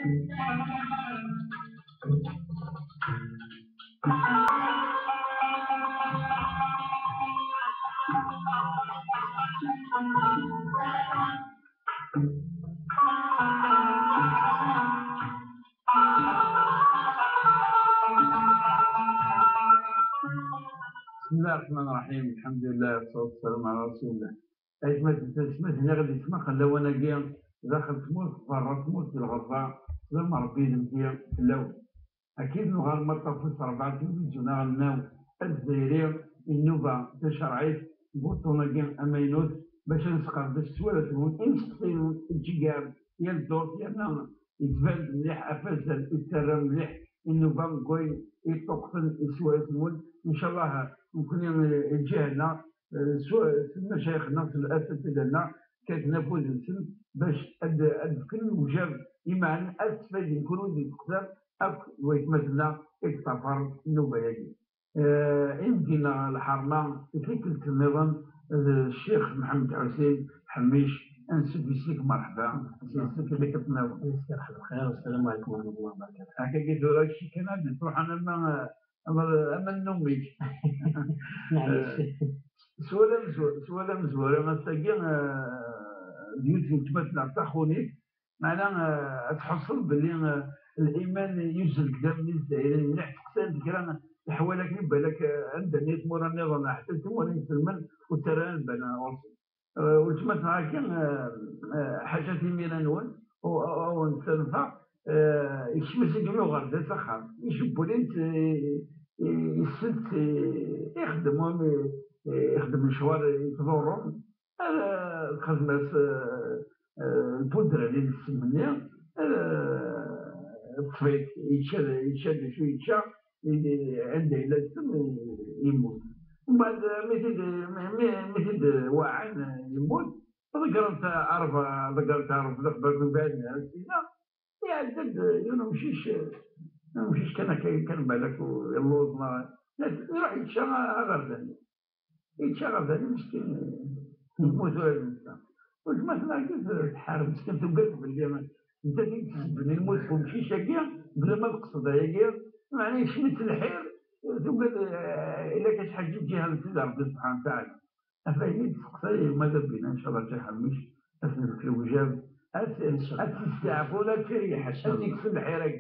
بسم الله الرحمن الرحيم. الحمد لله والصلاة والسلام على رسول الله. أيش ما تسمع غادي تسمع خلا وانا كيا داخل تموت برا تموت في الغربة لما ربي يدير اللون أكيد نغار مرة في 4 تلفزيون الناو الجزائرية النوبة تشرعيت بوطونا كيا أمينوت باش نسقر باش سوالتهم إنسقسيون الجياب يا الدور يا يتبان مليح أفاسا يتسرى مليح النوبة نقول يتوقفن سوالتهم إن شاء الله ممكن يجينا مشايخنا في الاساتذه كانت نفوذ السن باش كل وجاب يمعن استفاد يكونوا يقدر اك ويتمثلنا اكتفر النوبه هذه. يمكن الحرمه كيف النظام الشيخ محمد حسين حميش انسب بيك مرحبا سيدي اللي كتناول مساء الخير والسلام عليكم ورحمه الله وبركاته. هكا قلت له هادشي كان تروح انا اما نومي سؤال مزور انا تاكي ديوتي تمثل تاخوني معناها تحصل باللي الايمان ينزل كذا من الجزائر مليح تقسم كرا حوالك بالك عندنا نيت مورا النظام حتى تمور يسلمن وترى بنا وتمثل هكا حاجه مينا نون او نتنفع يشمس يقولوا غير سخر يشبوا لي يسلت يخدم مشوار يتضرهم الخدمة البودرة اللي نسميها الطفيق يتشاد شو يتشا عنده إلا يموت ومن بعد مثل واعن يموت ذكرت عرف الأخبار من بعد يعدد مشيش كان بالك يلوط يروح يتشغل ثاني مسكين يموت هذا الانسان مثلا كيف تحارب مسكين توقف باللي انت تسبني الموت ومشيش هكا بلا ما تقصد هكا معناه شمت الحير توقف الا كانت حاجه تجيها ربي سبحانه وتعالى افايد تقصي ماذا بينا ان شاء الله تحمش اسلك الوجاب استعفوا لا تريح اتيك في الحيره.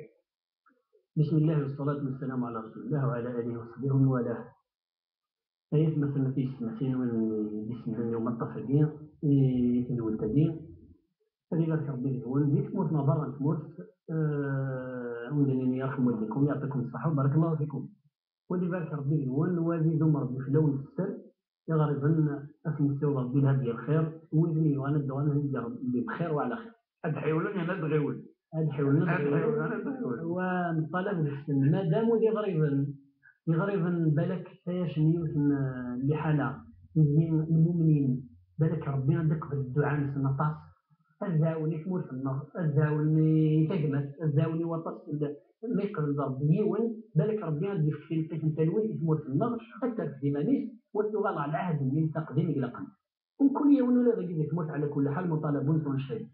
بسم الله والصلاة والسلام على رسول الله وعلى آله وصحبه ومن والاه. أيات مثلا في سمعتين بسم الله يوم الطفلين في الولدين فلذا ربي يقول ديك تموت برا تموت ولاني يرحم والديكم يعطيكم الصحة وبارك الله فيكم. ولذلك ربي يقول وادي ذو مرض في لون السر يغربن أسمى ربي الهدي الخير وإذني وأنا الدوان بخير وعلى خير. أدحيولن أنا أدغيول ومطالب بالسن ما داموا يغربا بالك فاش نيوثن لحالة المؤمنين بالك ربنا دق بالدعاء نسنطاس الزاوني تموت في النار الزاوني تجمس الزاوني وطس ما يقبل ربي يون بالك ربنا يدير في القسم تلوين تموت في النار حتى في ديمانيس والتغال على العهد من تقديم إلى قلب وكل يوم ولا غادي تموت على كل حال مطالبون دون شيء.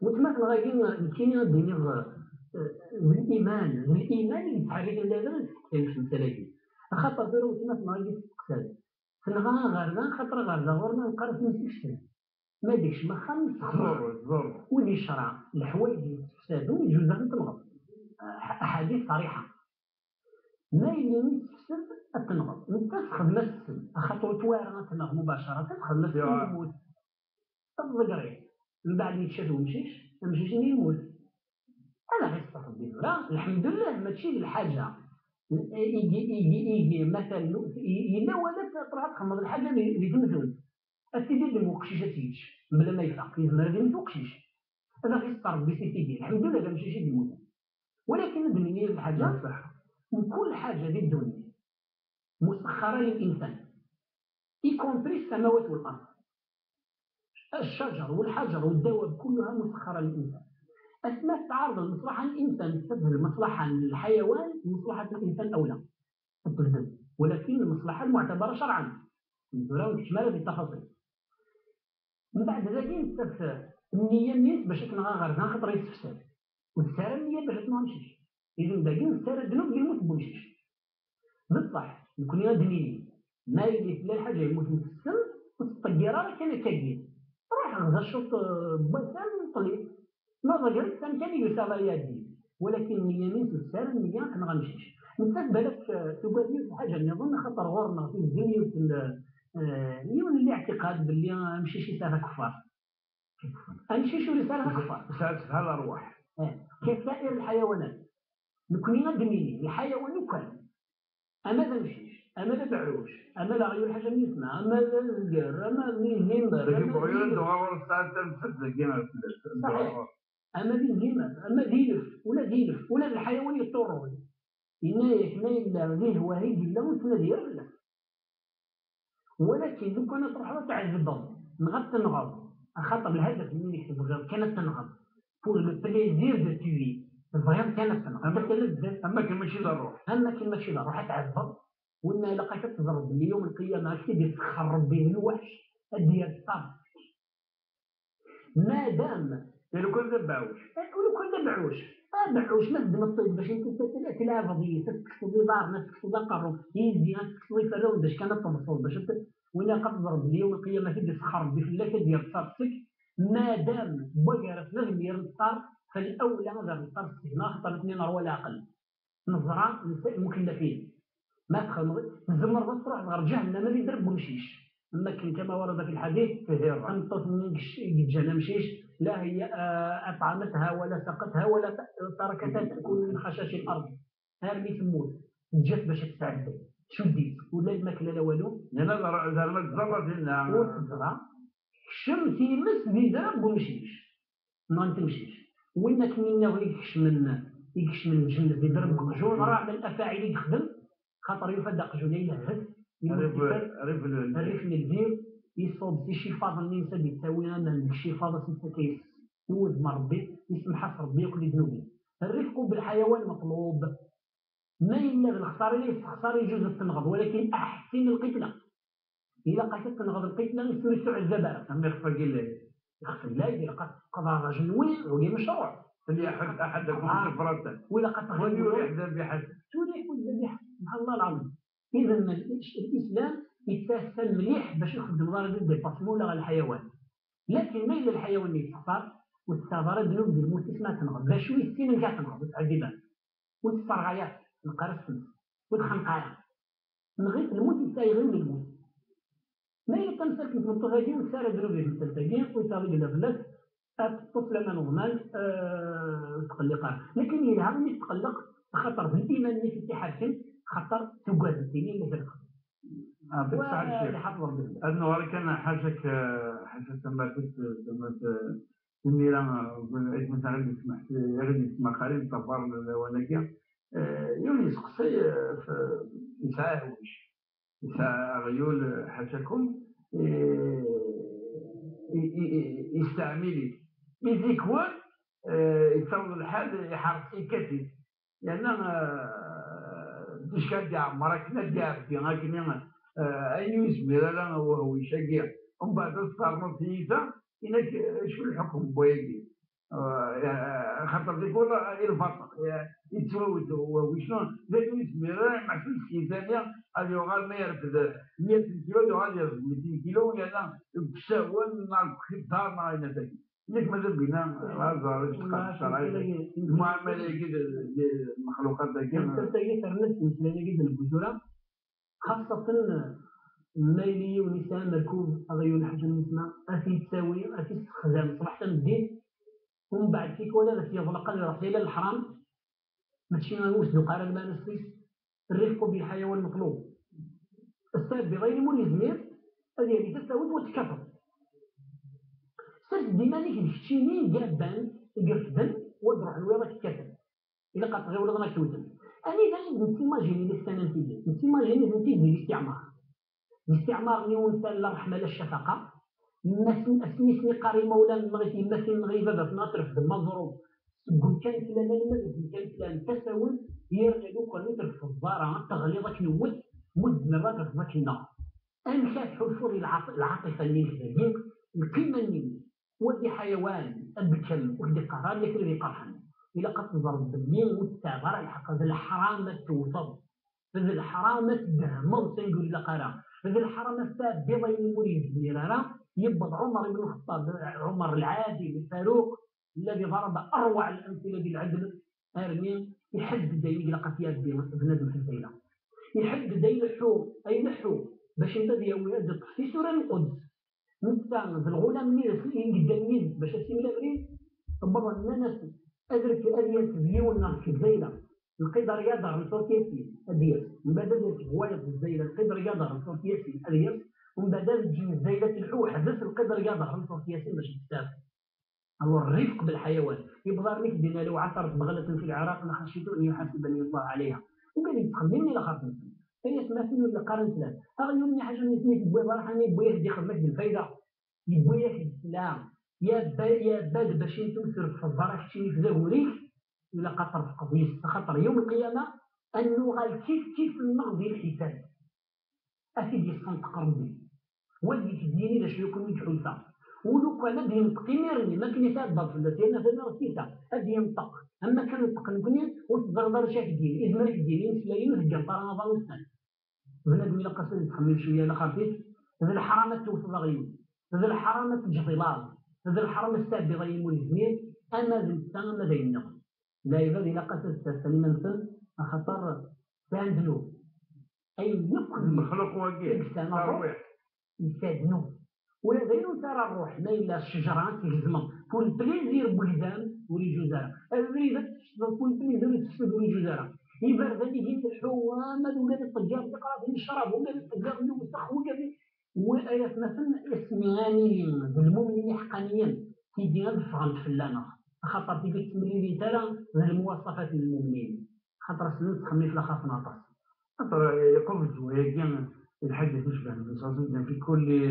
وتمثل غادي كاين الدنيا بالإيمان اللي تحرك اللازم تكتشف الثلاثين خاطر داروا تمثل غادي تقتل سنغا غارنا خاطر غارنا غورنا نقرا في نفس ما ديكش ما خمس ضرور واللي شرع الحوايج اللي تفسدوا يجوز لهم تنغض أحاديث صريحة ما يلي تفسد التنغض انت تخدم السن خاطر توارنا تنغض مباشرة تخدم السن يموت الضقري من بعد يتشاف ومشيش يموت أنا غير استخدم لا الحمد لله ماشي الحاجة يجي مثلا إلا ولا تروح تخمض الحاجة اللي تمثل السيدي اللي موقشيش تيجي بلا ما يفرق يزمر اللي موقشيش هذا غير استخدم بسيدي الحمد لله لا ماشي شي يموت ولكن الدنيا الحاجة وكل حاجة في الدنيا مسخرة للإنسان يكونتري السماوات والأرض الشجر والحجر والدواب كلها مسخرة للإنسان. أثناء تعارض المصلحة الإنسان تسهل المصلحة للحيوان ومصلحة الإنسان أولى ولكن المصلحة المعتبرة شرعا نزوراو تشمال بالتفاصيل. من بعد ذلك نستفسر النية باش كنغا غير خاطر يتفسد والسارة اللي باش ما نمشيش إذا باقي السارة دنوب يموت بمشيش بصح نكون يدنيني ما يلي لا حاجة يموت من السم والطيارة كان كاين راح غزا شوط بوسام طلي نظر السم كان يساوي يدي ولكن اليمين في السارة المياه كان غنمشيش نتاك بالك تقول لي حاجة اللي نظن خطر غورنا في الدنيا وفي يون اللي اعتقاد باللي نمشي شي سارة كفار نمشي شي رسالة كفار سالتها الأرواح كسائر الحيوانات نكون ندميني الحيوان وكان أما ذا مشيش أما ذا بعوش أما لا غير حاجة من يسمع أما ذا الجر أما ذا الهمة لكن بغير الدوار الساعة تنفذ كيما صحيح أما ذا الهمة أما ديلف ولا الحيوان يطورون إنايك ما إلا ذي الوهيد إلا وتنادي ولا ولكن لو كانت تروح تعذب نغط تنغض خاطر الهدف اللي يكتب غير كانت تنغض pour le plaisir de tuer الفيض كانت تنغض أما كان ماشي للروح روح تعذب وإن لقيت تضرب اليوم القيامة كتب يسخر ربي من الوحش أدي الصاب ما دام لو كنت بعوش ما تدم الطيب باش انت تلعب ضي تكتب دار ناس تكتب قرب يزي ناس تكتب فرون باش كانت تبصر باش انت وإن قد تضرب اليوم القيامة كتب يسخر ربي في الله كدير صابتك ما دام بقرت لازم يرنطار فالأولى هذا الرنطار السجن خطر 2 ولا أقل نظرة مكلفين ما تخل الزمر بس تروح غير جهنم ما يدرب ومشيش لكن كما ورد في الحديث أنطت من جهنم مشيش لا هي أطعمتها ولا سقتها ولا تركتها تأكل من خشاش الأرض هذه تموت جات باش تستعد شديت ولا الماكلة لا والو أنا زعما تزرت لنا والزرع الشمس يمس بيدرب ومشيش ما تمشيش وينك منا يكش من الجنة بيدرب جون راه من الأفاعيل يخدم خاطر يفدق جوني يلهث الريف من الدير يصوب في شي فاضل اللي نسى يساوي انا شي فاضل سنسى كيس يوز مربي يسمح ربي ياكل ذنوبي الرفق بالحيوان مطلوب ما إلا بالخسارة ليس خسارة يجوز التنغض ولكن أحسن القتلة إلا قتلت تنغض القتلة يستوي الزبالة أما يخفى الله يخفى الله إذا قضى رجل وين ولي مشروع أحدكم شفرته ولا قد وليريح ذبيحته تريح الذبيحة سبحان الله العظيم إذا الإسلام يتسهل مليح باش يخدم ضرر الديباسمون ولا الحيوان لكن ما إلا الحيوان اللي يتسفر والسفر ذنوب الموت اسمها تنغض باش السين نجا تنغض تعذبان والسرغايات القرص والخنقايا نغيت الموت يستاهل غير الموت ما إلا تمسك من الطغاجين وسار ذنوبه في التلتاجين ويطالب الأفلاس الطفل ما نضمن تقلقها لكن إذا هم يتقلق خطر بالإيمان اللي في اتحاد خطر تقعد الدين اللي في الخطر وحفظ بالله النهار كان حاجة تمت الميران مثلا اللي سمحت غير يسمع خالد طفار ونجا يوني سقسي يسعى وش يسعى غيول حاجكم يستعملي يزيكوان يتصور الحال يحرق كثير لأن تشكد عمرك ندير في هكذا أي يسمي لا وهو يشجع ومن بعد صار نتيجة إنك شو الحكم بويجي خاطر يقول الفطر يتسوت وشلون لا يسمي لا محسوس شيء ثانية اليوم ما يرفد 100 كيلو يغادي 200 كيلو لأن بسوى مع الخطار مع النتائج ليك ماذا بينا هذا الشرعي المعاملة كده المخلوقات كده تلتقي ترنس مثل جدا البذورة خاصة مالي ونساء مركوب أغيون حاجة نسمع أفي تساوي أفي استخدام صراحة الدين ومن بعد فيك ولا بس يغلق الرحيل الحرام ماشي نوسدو قارن ما نسيس الرفق بالحيوان المطلوب السبب بغير ملزمير هذه اللي تساوي وتكفر سرد ديمانيك الشينين جابان يقفدن وضرح الويضة تكفر إلا قد غير ولا توزن أنا إذا نتيماجيني للسنة نتيجة نتيماجيني نتيجة الاستعمار نيون تاع الرحمة للشفقة اسمي قريمة ولا نغيتي مثل نغيبة باش ناطر في المظروف قل كان فلان المدرسة كان فلان تساوي يرغبوا كل متر في الضارة تغليظك نوت مد مرات في ذاك النار أنشأ حصول العاطفة اللي نحتاجين القيمة اللي ودي حيوان البكل ودي قرار اللي كل قرحان إلا قد تضرب بالليل والتعبر الحق هذا الحرام توصل هذا الحرام تدهمو تنقول إلا قرا هذا الحرام تاع بيض يمولي الزميرة يبض عمر بن الخطاب عمر العادل الفاروق الذي ضرب أروع الأمثلة بالعدل أرمين يحدد إلا قتيات بنادم في الليلة يحدد يلحو أي لحو باش الذي يولد في سورة القدس نستعمل في الغلام اللي قدامين باش اسمي لابريد طبعا الناس ادرك اديت ديالنا في الزينه القدر رياضه من صوت ياسين اديت من بعد درت هوايه في الزينه القدر رياضه من صوت ياسين اديت ومن بعد تجي الزينه تلحو حدث القدر رياضه من صوت ياسين باش تستافد هو الرفق بالحيوان يبغى لك دينا لو عثرت بغلة في العراق لخشيت ان يحاسبني الله عليها وقال لي تخدمني لا هي سمعتني ولا قارنت له أغيرني حاجة نسميت بوي راح بويه يدي خدمة الفايدة يبويه الإسلام يا باد باش تنسر في الضرح شي في زهوريك إلا قطر في قضية خاطر يوم القيامة أنه غال كيف النقضي الحساب أسيدي الصنطق ربي ودي تديني لاش يكون يتحوسا ولو كان هذه ينطقيني ما كان يتعبر في الناس أنا رسيتها هذه ينطق أما كان ينطق نكوني وتضرب شاك ديني إذا مالك ديني سلايين وهجم طرا نظام السنة بنادم إلا قصد تحمل شوية لا خافيت هذا الحرامات توصل غيوم هذا الحرامات الجطلال هذا الحرام الساب بغير ملزمين أما ذنبتان ما بيننا لا يبغى إلا قصد تستني منسل خطر فاندلو أي يقضي المخلوق واقع إنسان الروح يستاذنو ولا غير ترى الروح ما إلا الشجرات يهزمهم كل بليزير بلدان ولي جزارة البليزة تشتغل كل بليزير تشتغل ولي جزارة يبرد هذه الحوامة ولا الطجار تقرا في الشراب ولا الطجار اللي وسخ وآيات مثلا اسمياني بالمؤمنين حقانيا تيجي الفهم فلانة خاطر تيجي تسمي لي ترى من المواصفات للمؤمنين خاطر سنوات تخمي في الأخاف ناطس خاطر يقوم الزواج كان الحديث يشبه الرسول في كل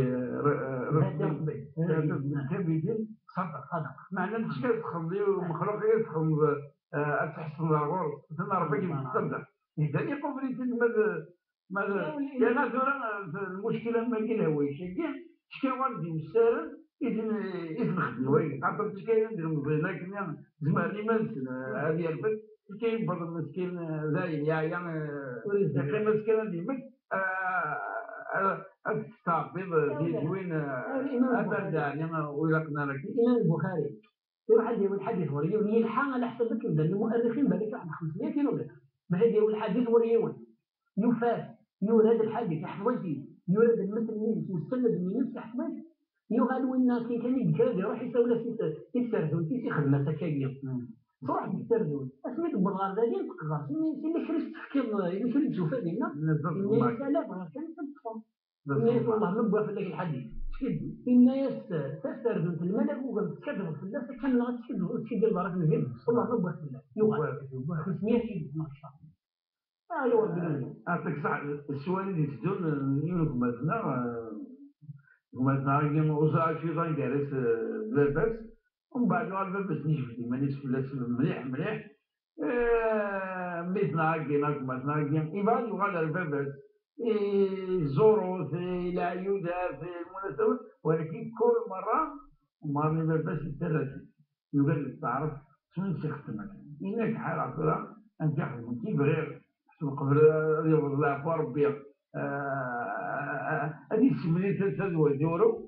رسول كبير صدق معناه مش كتخلي ومخلوق يدخل تحسن الغرض ثم ربك يتصدق إذا يقوم ماذا يا ناس المشكلة ما كاين هو شكل والدي والسارة إذن خدمة خاطر كاين ندير لكن زمان ما هذه البنت كاين بعض المسكين زاين يعني كاين مسكين ديما تستعبد ديال وين أبدا يعني وإلا قلنا لك الإمام البخاري يروح الحديث وريون يلحق على حسب كذا المؤرخين بالك واحد 500 كيلومتر باش يديروا الحديث وريون يفاس يورد الحديث يحفظي يورد المثل من مستند من نفس يحفظي يقالوا ان كان يتكاد يروح يسوي له يسترزون في خدمه سكاكيه تروح يسترزون اسميت بالغزالين تقدر اللي كريت تفكير اللي كريت تشوف هذينا الناس لا كان تدفع الناس والله نبغى في ذاك الحديث الناس تسترزون في الملك وتكذب في الناس كان لا تشد البركه من الجيب والله نبغى في الله يقال 500 كيلو ما شاء الله أعطيك صح السؤال اللي تدون يقول مثلا كيما وزع شي ظن جالس لاباس ومن بعد لاباس نجبدي مانيش فلاس مليح مثلا مثلا يبغى يغادر لاباس يزوروا في العيودة في المناسبات ولكن كل مرة لاباس الثلاثة يقول تعرف شنو تخدمك إنك حال عطرة أن تخدم كيف غير قبل رياض الله ربي هذه السمنة تزوج يورو